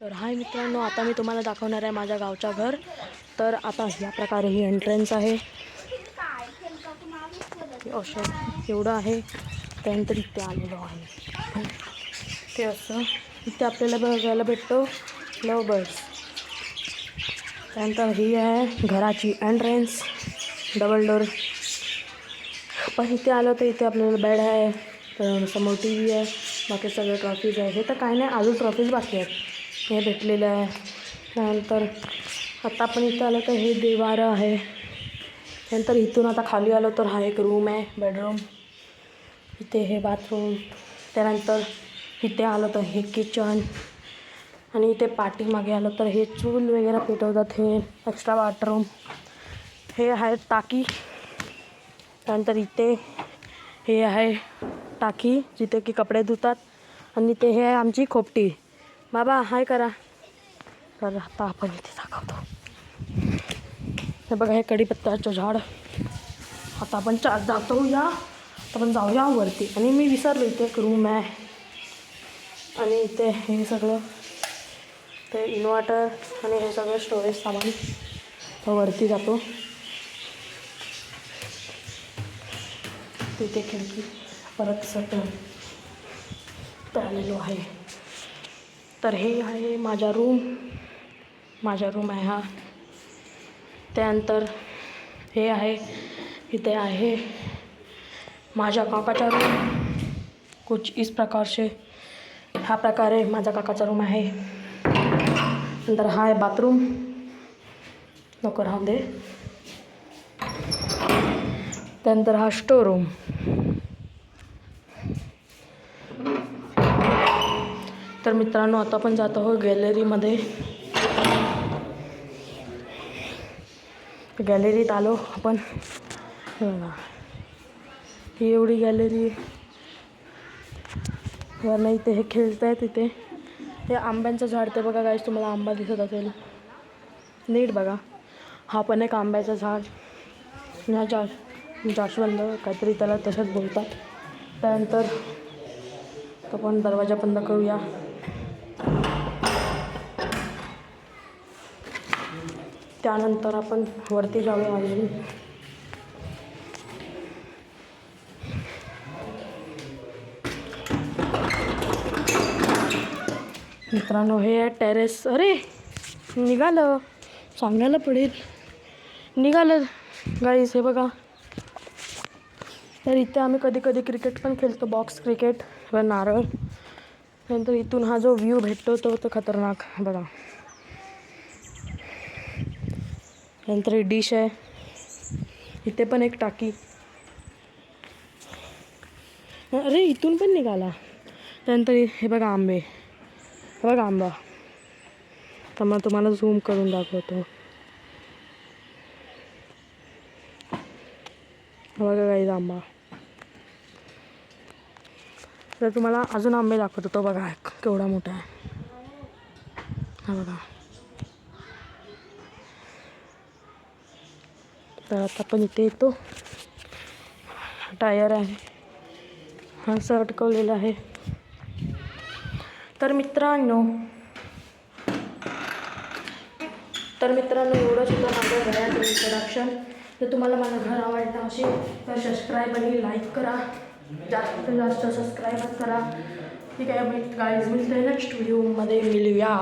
तर हाय मित्रांनो, आता मी तुम्हाला दाखवणार आहे माझ्या गावचा घर. तर आता या प्रकारे ही एंट्रन्स आहे. असं एवढं आहे. त्यानंतर इथे आलेलो आहे. ते असं इथे आपल्याला बघायला भेटतो लव बर्ड्स. त्यानंतर ही आहे घराची एंट्रन्स, डबल डोर. पण इथे आलो तर इथे आपल्याला बेड आहे, तर समोर टी व्ही आहे, बाकी सगळे ट्रॉफीज आहे. हे तर काही नाही, अजून ट्रॉफीज बाकी आहेत. हे भेटलेलं आहे. त्यानंतर आता आपण इथं आलो तर हे देवारं आहे. त्यानंतर इथून आता खाली आलो तर हा एक रूम आहे, बेडरूम. इथे हे बाथरूम. त्यानंतर इथे आलो तर हे किचन. आणि इथे पाठीमागे आलो तर हे चूल वगैरे पेटवतात, हे एक्स्ट्रा बाथरूम. हे आहे टाकी. त्यानंतर इथे हे आहे टाकी जिथे की कपडे धुतात. आणि ते हे आहे आमची खोपटी. बाबा हाय करा. तर आता आपण इथे दाखवतो. हे बघा, हे कढीपत्त्याचं झाड. आता आपण जाऊया, आपण जाऊया वरती. आणि मी विसरलो, इथे एक रूम आहे. आणि इथे हे सगळं ते इन्व्हर्टर आणि हे सगळं स्टोरेज सामान. वरती जातो. तिथे खिडकी परत सगळं आलेलो आहे. तर हे आहे माझा रूम आहे हा. त्यानंतर हे आहे, इथे आहे माझ्या काकाचा रूम. कुछ इस प्रकार से ह्या प्रकारे माझ्या काकाचा रूम आहे. नंतर हा आहे बाथरूम. नको राहू दे. त्यानंतर हा स्टोर रूम. तर मित्रांनो, आता आपण जात आहोत गॅलरीमध्ये. गॅलरीत आलो आपण. ही एवढी गॅलरी. वरनं इथे हे खेळत आहेत. तिथे हे आंब्यांचं झाड, ते बघा गाईस, तुम्हाला आंबा दिसत असेल नीट बघा. हा पण एक आंब्याचं झाड. ह्या जास्वंद काहीतरी त्याला तसंच बोलतात. त्यानंतर आपण दरवाजा बंद करूया. त्यानंतर आपण वरती जाऊया अजून. मित्रांनो, हे आहे टेरेस. अरे निघालं, सांगायला पडेल. निघालं गाईस, हे बघा. तर इथे आम्ही कधी कधी क्रिकेट पण खेळतो, बॉक्स क्रिकेट व नारळ. नंतर इथून हा जो व्ह्यू भेटतो तो खतरनाक बघा. नंतर ही डिश आहे. इथे पण एक टाकी. अरे इथून पण निघाला. त्यानंतर हे बघा आंबे. हे बघा आंबा. तर मग तुम्हाला झूम करून दाखवतो. बघा गाईज आंबा. तर तुम्हाला अजून आंबे दाखवतो. तो बघा केवढा मोठा आहे. हा बघा. तर आता आपण इथे येतो. टायर आहे, हा असं अटकवलेलं आहे. तर मित्रांनो एवढंच होतं माझ्या घराचं इंट्रोडक्शन. जर तुम्हाला माझं घर आवडलं असेल तर सबस्क्राईब आणि लाईक करा. जास्तीत जास्त सबस्क्राईबच करा. ठीक आहे गाईज, मिळते नेक्स्ट व्हिडिओमध्ये. मिळूया.